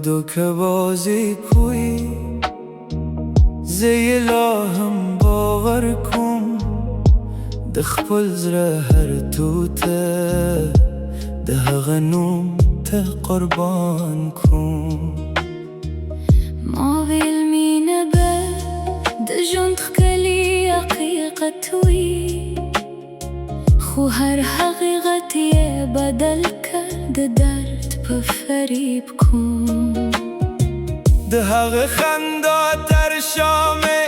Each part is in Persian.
धोखेबाजी कोई زي لا هم باور کوم د خپل زړه هر توته د هغه نوم ته قربان کوم ما ویل مینه به د ژوند ښکلي حقیقت وي خو هر حقیقت یې بدل که د درد په فریب کوم د هغه خندا تر شامه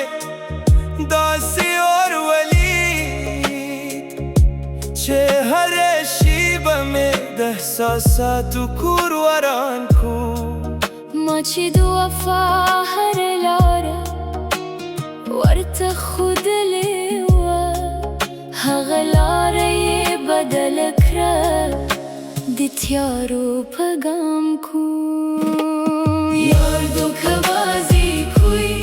داسې ورولید چې هر شیبه مې د احساساتو کور وران کو ما چې د وفا هره لاره ورته ښودلې وه هغه لاره یې بدله کړه د تیارو په ګام کو یار धोखेबाजी कोई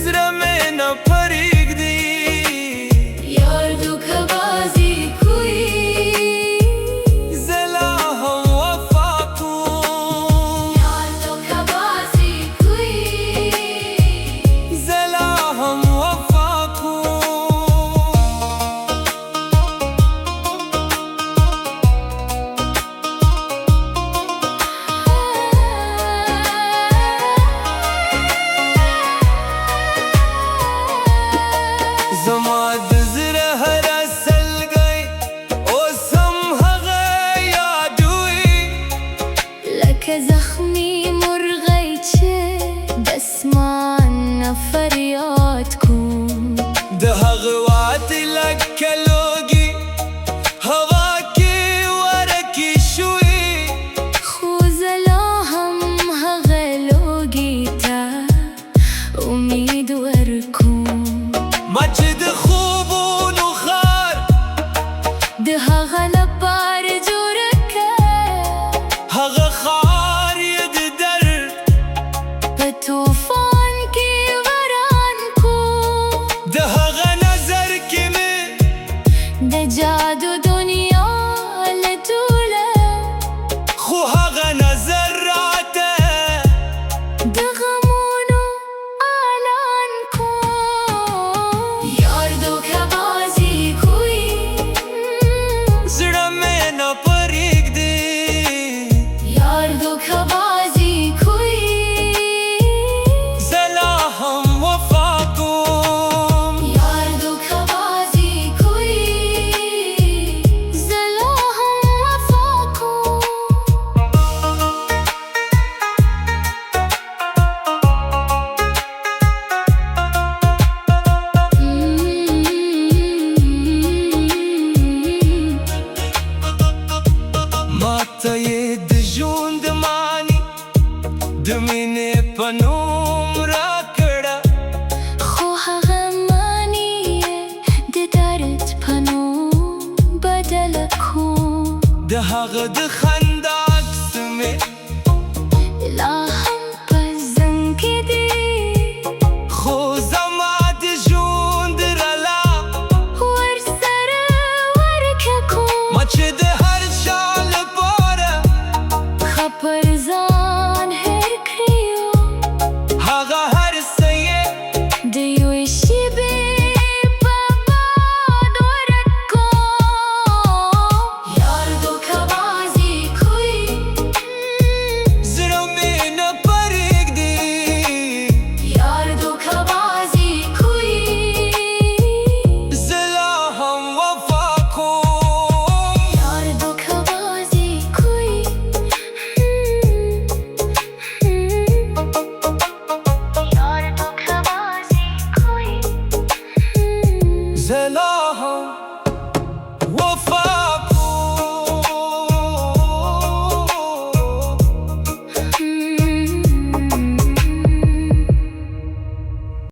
زړه مې نه پرېږدي یار धोखेबाजी کوي زه لا هم وفا کوم یار धोखेबाजी کوي زه لا هم وفا کوم زما د زړه هره سلګۍ اوس هم هغه یادوي لکه زخمي مرغۍ چې د اسمان نه فریاد کوم د هغه واټې لکه لوګي هوا کې ورکې شوي خو زه لا هم هغه لوګي ته امید ورکوم ما چې د خوبونو ښار د هغه لپاره جوړه کړه هغه ښار یې د درد په طوفان کې وران کو د هغه نظر کې مې د جادو دنیا لټوله خو هغه نظر راته د غمونو اعلان کو یار धोखेबाजी کوي زړه مې نه پرېږدي یار धोखेबाजी کوي زه لا هم وفا کوم یار धोखेबाजी کوي زه لا هم وفا کوم ما ته یې د ژوند معنی د مینې په نوم راکړه خو هغه معنی یې د درد په نوم بدله کوم د هغه د